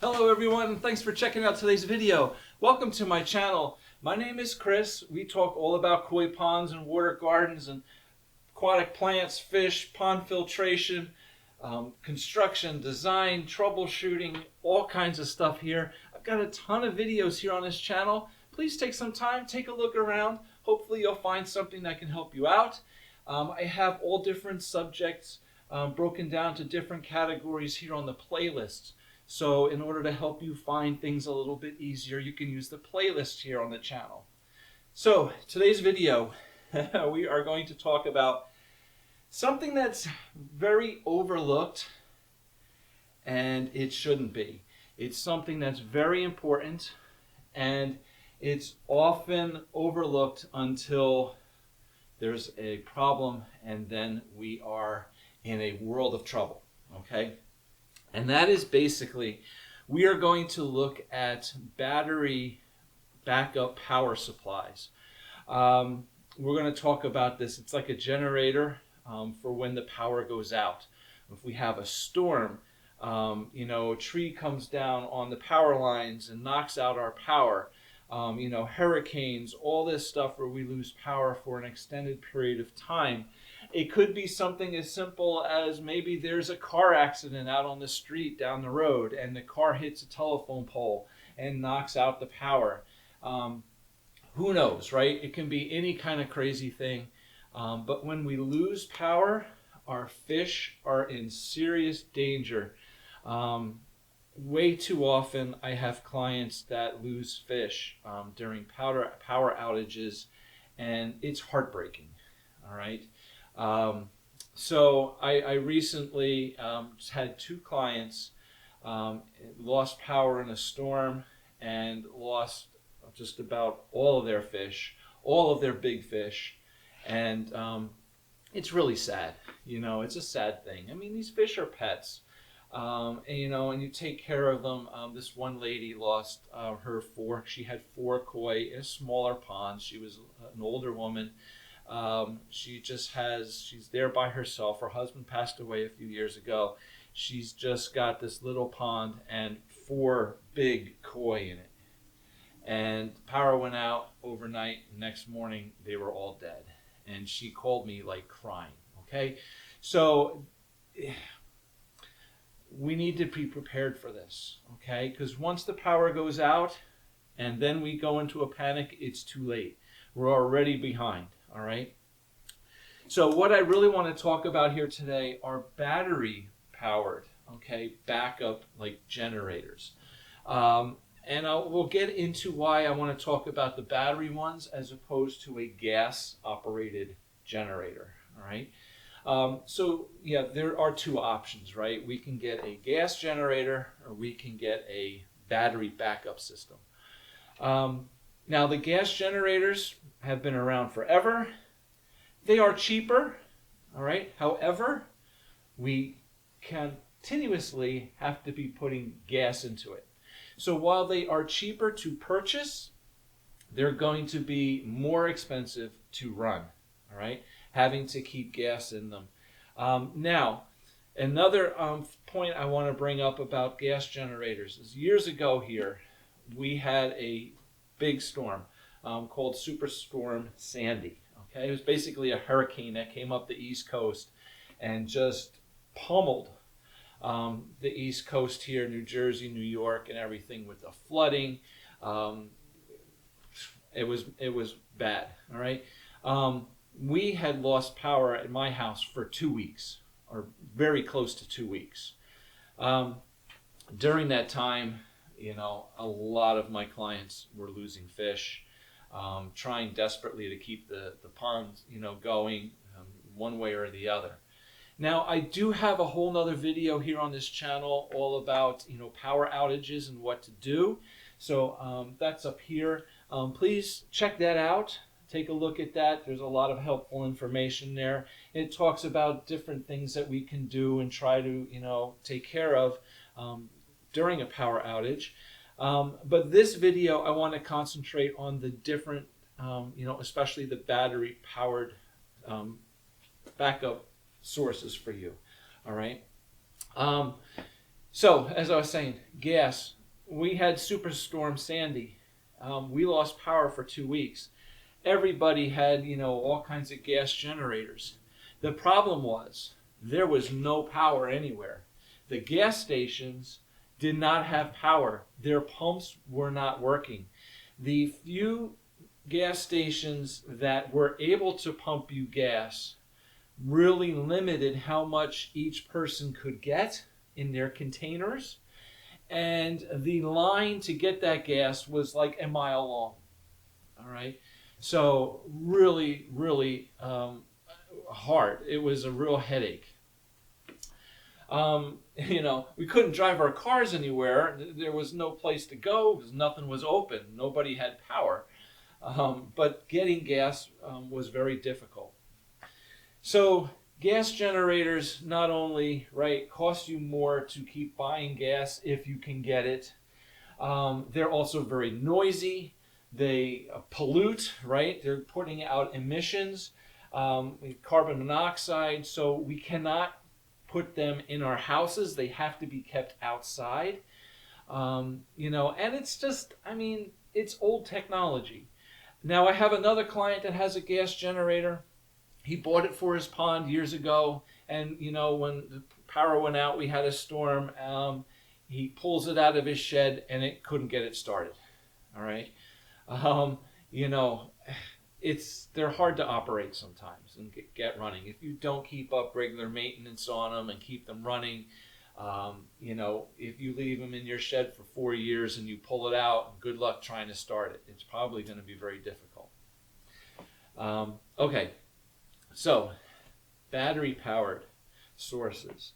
Hello everyone, thanks for checking out today's video. Welcome to my channel. My name is Chris. We talk all about koi ponds and water gardens and aquatic plants, fish, pond filtration, construction, design, troubleshooting, all kinds of stuff here. I've got a ton of videos here on this channel. Please take some time, take a look around. Hopefully you'll find something that can help you out. I have all different subjects broken down to different categories here on the playlists. So in order to help you find things a little bit easier, you can use the playlist here on the channel. So today's video, we are going to talk about something that's very overlooked, and it shouldn't be. It's something that's very important, and it's often overlooked until there's a problem, and then we are in a world of trouble, okay? And that is basically, we are going to look at battery backup power supplies. We're going to talk about this. It's like a generator for when the power goes out. If we have a storm, a tree comes down on the power lines and knocks out our power. Hurricanes, all this stuff where we lose power for an extended period of time. It could be something as simple as maybe there's a car accident out on the street down the road and the car hits a telephone pole and knocks out the power. Who knows, right? It can be any kind of crazy thing. But when we lose power, our fish are in serious danger. Way too often I have clients that lose fish during power outages, and it's heartbreaking, all right? So I recently just had two clients lost power in a storm and lost just about all of their fish, all of their big fish, and it's really sad. It's a sad thing. I mean, these fish are pets. And you take care of them. This one lady lost she had four koi in a smaller pond. She was an older woman. She's there by herself. Her husband passed away a few years ago. She's just got this little pond and four big koi in it. And power went out overnight. Next morning, they were all dead. And she called me like crying, okay? So we need to be prepared for this, okay? Because once the power goes out and then we go into a panic, it's too late. We're already behind, all right? So what I really want to talk about here today are battery powered, okay, backup like generators. And we'll get into why I want to talk about the battery ones as opposed to a gas operated generator, all right? There are two options, right? We can get a gas generator or we can get a battery backup system. Now, the gas generators have been around forever. They are cheaper, all right? However, we continuously have to be putting gas into it. So while they are cheaper to purchase, they're going to be more expensive to run, all right? Having to keep gas in them. Now, another point I want to bring up about gas generators is years ago here, we had a big storm called Superstorm Sandy. Okay, it was basically a hurricane that came up the East Coast and just pummeled the East Coast here, New Jersey, New York, and everything with the flooding. It was bad. All right. We had lost power at my house for 2 weeks, or very close to 2 weeks. During that time, a lot of my clients were losing fish, trying desperately to keep the ponds, going one way or the other. Now, I do have a whole nother video here on this channel all about, power outages and what to do. So that's up here. Please check that out. Take a look at that. There's a lot of helpful information there. It talks about different things that we can do and try to, take care of during a power outage. But this video, I want to concentrate on the different, especially the battery powered backup sources for you. All right. So, as I was saying, gas. We had Superstorm Sandy. We lost power for 2 weeks. Everybody had, all kinds of gas generators. The problem was there was no power anywhere. The gas stations did not have power. Their pumps were not working. The few gas stations that were able to pump you gas really limited how much each person could get in their containers, and the line to get that gas was like a mile long. All right, so really hard. It was a real headache. We couldn't drive our cars anywhere. There was no place to go because nothing was open. Nobody had power. But getting gas was very difficult. So gas generators not only cost you more to keep buying gas if you can get it. They're also very noisy. They pollute. They're putting out emissions, carbon monoxide. So we cannot put them in our houses. They have to be kept outside. And it's just, it's old technology. Now I have another client that has a gas generator. He bought it for his pond years ago, and when the power went out, we had a storm. He pulls it out of his shed, and it couldn't get it started. All right, they're hard to operate sometimes and get running if you don't keep up regular maintenance on them and keep them running. If you leave them in your shed for 4 years and you pull it out, good luck trying to start it. It's probably going to be very difficult. Okay. So, battery-powered sources.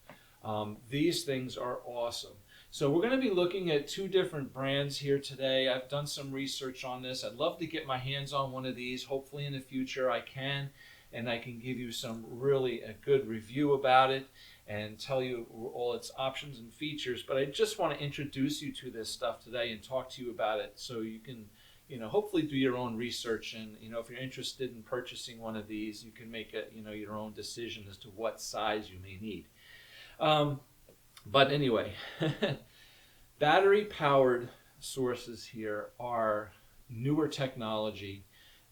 These things are awesome. So we're going to be looking at 2 different brands here today. I've done some research on this. I'd love to get my hands on one of these. Hopefully in the future I can, and I can give you some really a good review about it and tell you all its options and features. But I just want to introduce you to this stuff today and talk to you about it so you can hopefully do your own research, and if you're interested in purchasing one of these, you can make your own decision as to what size you may need. But anyway, battery-powered sources here are newer technology.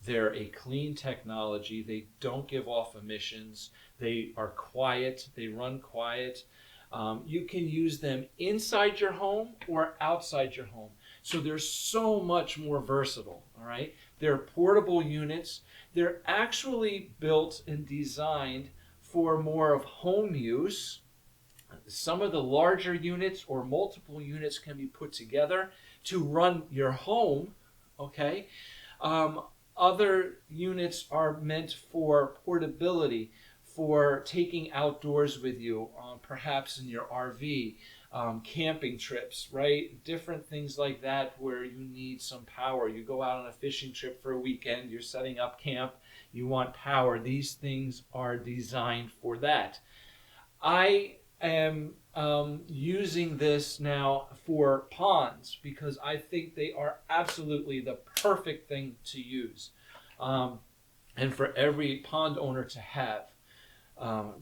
They're a clean technology. They don't give off emissions. They are quiet. They run quiet. You can use them inside your home or outside your home. So they're so much more versatile, all right? They're portable units. They're actually built and designed for more of home use. Some of the larger units or multiple units can be put together to run your home, okay? Other units are meant for portability, for taking outdoors with you, perhaps in your RV, camping trips, different things like that where you need some power. You go out on a fishing trip for a weekend, you're setting up camp, you want power. These things are designed for that. I am using this now for ponds because I think they are absolutely the perfect thing to use, and for every pond owner to have.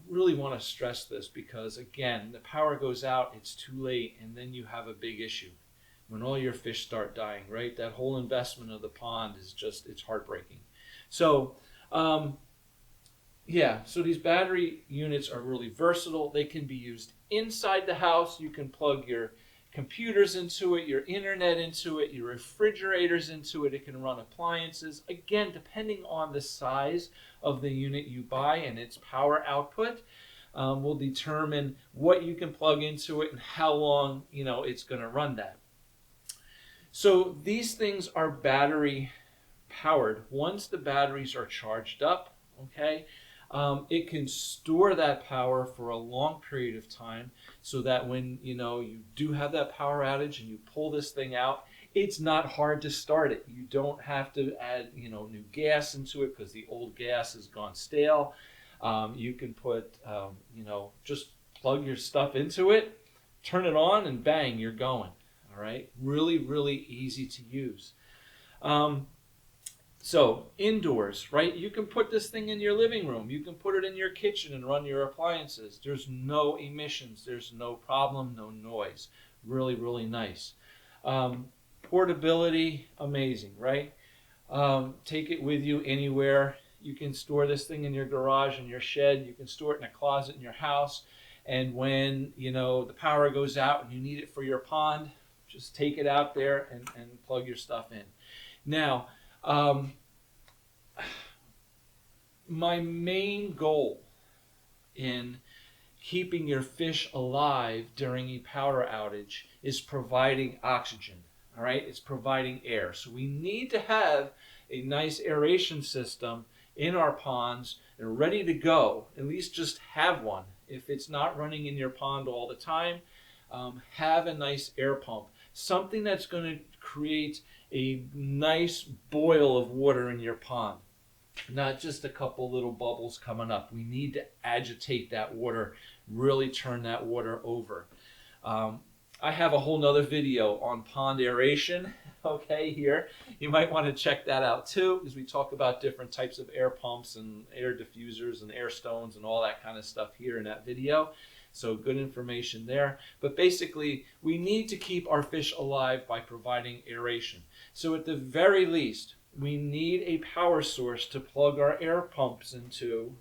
Really want to stress this because, again, the power goes out, it's too late, and then you have a big issue when all your fish start dying, That whole investment of the pond is it's heartbreaking. So, so these battery units are really versatile. They can be used inside the house. You can plug your computers into it, your internet into it, your refrigerators into it. It can run appliances. Again, depending on the size of the unit you buy and its power output, will determine what you can plug into it and how long it's going to run that. So these things are battery powered. Once the batteries are charged up, okay, it can store that power for a long period of time so that when you do have that power outage and you pull this thing out, it's not hard to start it. You don't have to add new gas into it because the old gas has gone stale. You can put just plug your stuff into it, turn it on, and bang, you're going. All right, really easy to use. So indoors, right? You can put this thing in your living room. You can put it in your kitchen and run your appliances. There's no emissions. There's no problem, no noise. Really, really nice. Portability, amazing, right? Take it with you anywhere. You can store this thing in your garage, in your shed. You can store it in a closet in your house. And when, the power goes out and you need it for your pond, just take it out there and plug your stuff in. Now, my main goal in keeping your fish alive during a power outage is providing oxygen. All right, it's providing air. So we need to have a nice aeration system in our ponds and ready to go. At least just have one. If it's not running in your pond all the time, have a nice air pump. Something that's going to create a nice boil of water in your pond. Not just a couple little bubbles coming up. We need to agitate that water, really turn that water over. I have a whole nother video on pond aeration, okay, here. You might want to check that out too, because we talk about different types of air pumps and air diffusers and air stones and all that kind of stuff here in that video. So good information there. But basically, we need to keep our fish alive by providing aeration. So at the very least, we need a power source to plug our air pumps into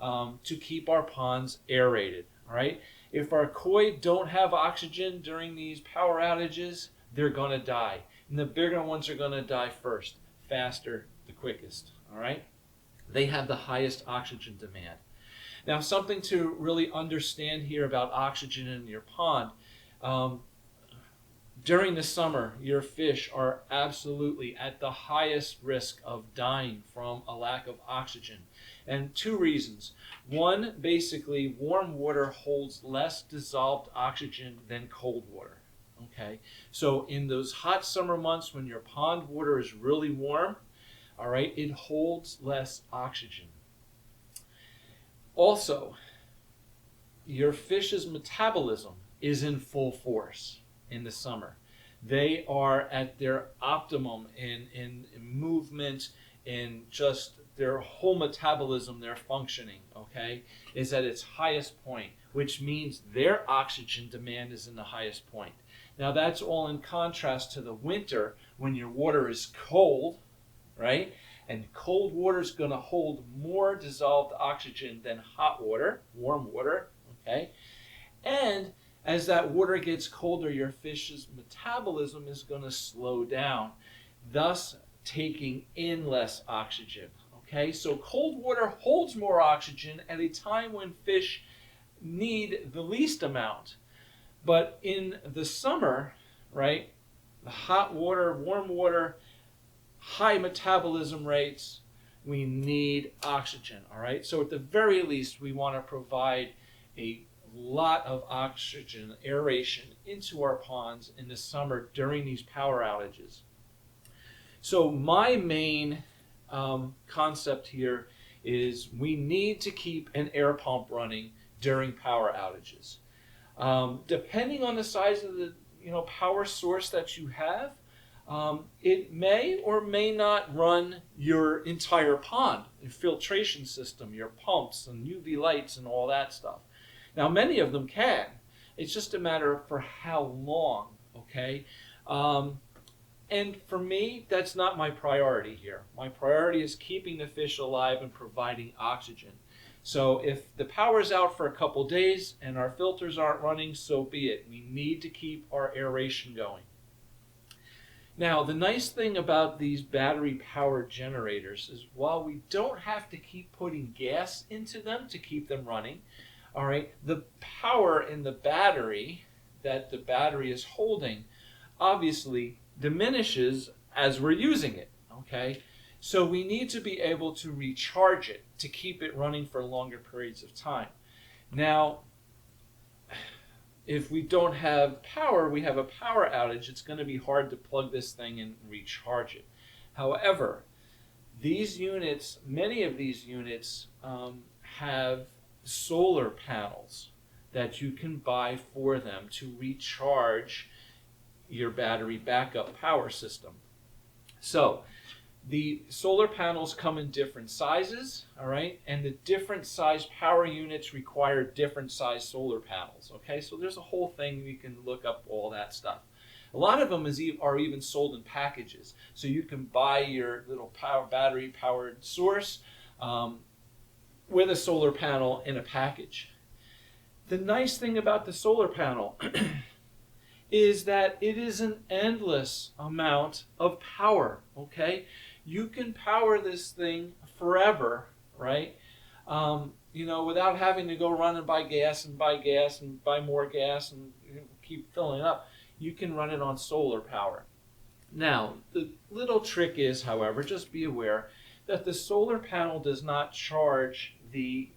to keep our ponds aerated, all right? If our koi don't have oxygen during these power outages, they're going to die. And the bigger ones are going to die first, faster, the quickest, all right? They have the highest oxygen demand. Now, something to really understand here about oxygen in your pond. During the summer, your fish are absolutely at the highest risk of dying from a lack of oxygen. And two reasons. One, basically, warm water holds less dissolved oxygen than cold water. Okay, so in those hot summer months when your pond water is really warm, all right, it holds less oxygen. Also, your fish's metabolism is in full force in the summer. They are at their optimum in movement, in just their whole metabolism, their functioning, okay, is at its highest point, which means their oxygen demand is in the highest point. Now that's all in contrast to the winter when your water is cold, right? And cold water is going to hold more dissolved oxygen than hot water, warm water, okay? And as that water gets colder, your fish's metabolism is going to slow down, thus taking in less oxygen, okay? So cold water holds more oxygen at a time when fish need the least amount. But in the summer, right, the hot water, warm water, high metabolism rates, we need oxygen, all right? So at the very least, we want to provide a lot of oxygen, aeration into our ponds in the summer during these power outages. So my main concept here is we need to keep an air pump running during power outages. Depending on the size of the power source that you have, it may or may not run your entire pond, your filtration system, your pumps and UV lights and all that stuff. Now, many of them can. It's just a matter of for how long, okay? And for me, that's not my priority here. My priority is keeping the fish alive and providing oxygen. So if the power's out for a couple days and our filters aren't running, so be it. We need to keep our aeration going. Now, the nice thing about these battery-powered generators is while we don't have to keep putting gas into them to keep them running, all right, the power in the battery that the battery is holding obviously diminishes as we're using it, okay? So we need to be able to recharge it to keep it running for longer periods of time. Now, if we don't have power, we have a power outage, it's going to be hard to plug this thing and recharge it. However, these units, many of these units have solar panels that you can buy for them to recharge your battery backup power system. So The solar panels come in different sizes, all right, and the different size power units require different size solar panels, okay? So there's a whole thing, you can look up all that stuff. A lot of them are even sold in packages, so you can buy your little battery powered source with a solar panel in a package. The nice thing about the solar panel is that it is an endless amount of power, okay? You can power this thing forever, right? Without having to go run and buy gas and buy gas and buy more gas and keep filling up. You can run it on solar power. Now, the little trick is, however, just be aware that the solar panel does not charge the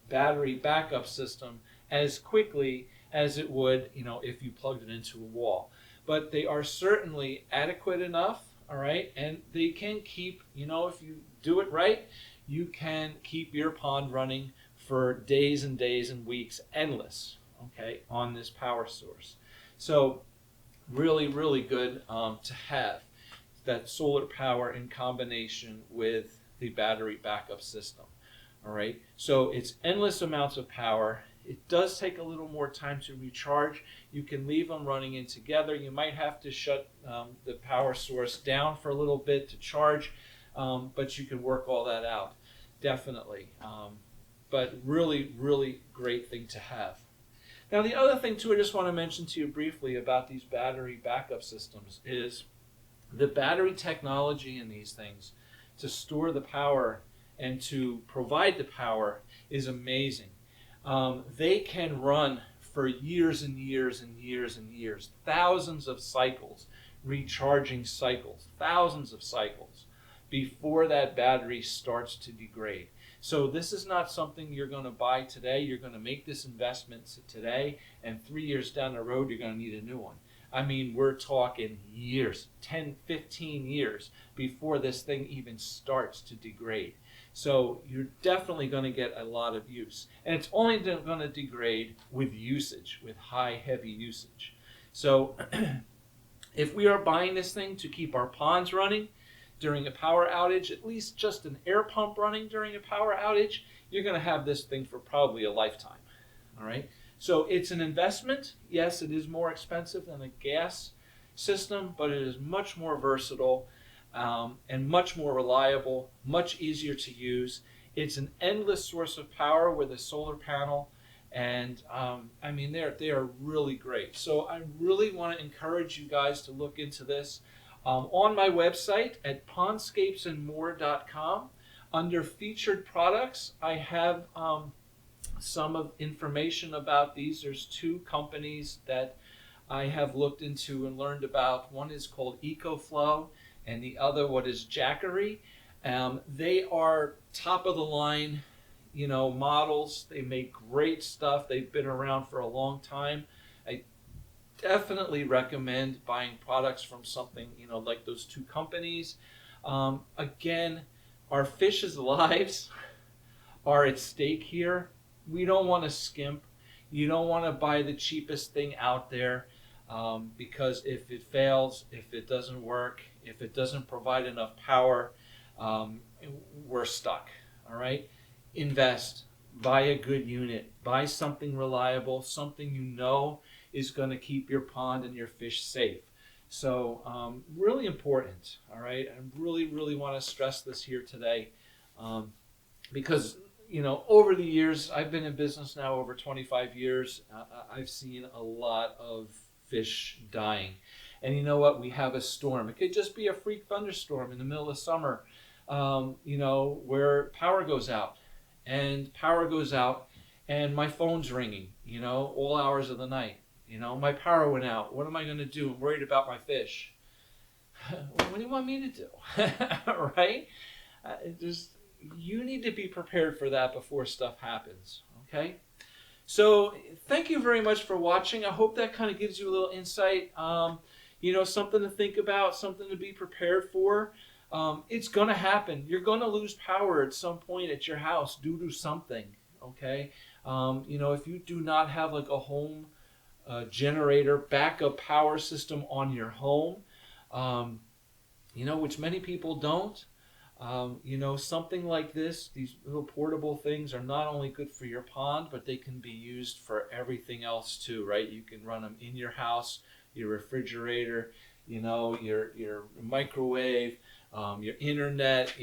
battery backup system as quickly as it would, if you plugged it into a wall. But they are certainly adequate enough, all right? And they can keep, if you do it right, you can keep your pond running for days and days and weeks, endless, okay, on this power source. So really, really good to have that solar power in combination with the battery backup system. All right, so it's endless amounts of power. It does take a little more time to recharge. You can leave them running in together. You might have to shut the power source down for a little bit to charge, but you can work all that out, definitely. But really, really great thing to have. Now, the other thing, too, I just want to mention to you briefly about these battery backup systems is the battery technology in these things to store the power and to provide the power is amazing. They can run for years and years and years and years, thousands of cycles, recharging cycles, thousands of cycles before that battery starts to degrade. So this is not something you're going to buy today. You're going to make this investment today, and 3 years down the road, you're going to need a new one. I mean, we're talking years, 10, 15 years before this thing even starts to degrade. So you're definitely going to get a lot of use. And it's only going to degrade with usage, with high, heavy usage. So if we are buying this thing to keep our ponds running during a power outage, at least just an air pump running during a power outage, you're going to have this thing for probably a lifetime. All right? So it's an investment. Yes, it is more expensive than a gas system, but it is much more versatile and much more reliable, much easier to use. It's an endless source of power with a solar panel, and I mean, they are really great. So I really want to encourage you guys to look into this. On my website at pondscapesandmore.com, under featured products, I have some of information about these. There's two companies that I have looked into and learned about. One is called EcoFlow, and the other what is Jackery. They are top of the line, models. They make great stuff. They've been around for a long time. I definitely recommend buying products from something, like those two companies. Again, our fish's lives are at stake here. We don't want to skimp. You don't want to buy the cheapest thing out there because if it fails, if it doesn't work, if it doesn't provide enough power, we're stuck. All right? Invest. Buy a good unit. Buy something reliable, something is going to keep your pond and your fish safe. So really important. All right? I really, really want to stress this here today because over the years, I've been in business now over 25 years. I've seen a lot of fish dying. And you know what? We have a storm. It could just be a freak thunderstorm in the middle of summer, where power goes out. And power goes out, and my phone's ringing, all hours of the night. My power went out. What am I going to do? I'm worried about my fish. What do you want me to do? Right? You need to be prepared for that before stuff happens, okay? So thank you very much for watching. I hope that kind of gives you a little insight, something to think about, something to be prepared for. It's going to happen. You're going to lose power at some point at your house due to something, okay? If you do not have like a home generator backup power system on your home, which many people don't. Something like this, these little portable things are not only good for your pond, but they can be used for everything else too, right? You can run them in your house, your refrigerator, your microwave, your internet,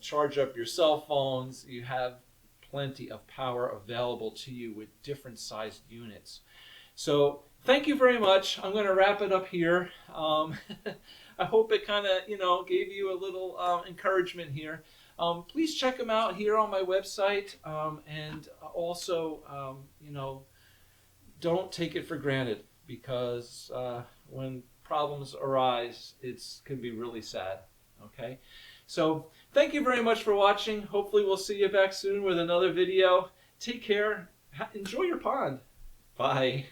charge up your cell phones. You have plenty of power available to you with different sized units. So thank you very much. I'm going to wrap it up here. I hope it kind of, gave you a little encouragement here. Please check them out here on my website. And also, don't take it for granted, because when problems arise, it can be really sad. Okay? So thank you very much for watching. Hopefully we'll see you back soon with another video. Take care. Enjoy your pond. Bye.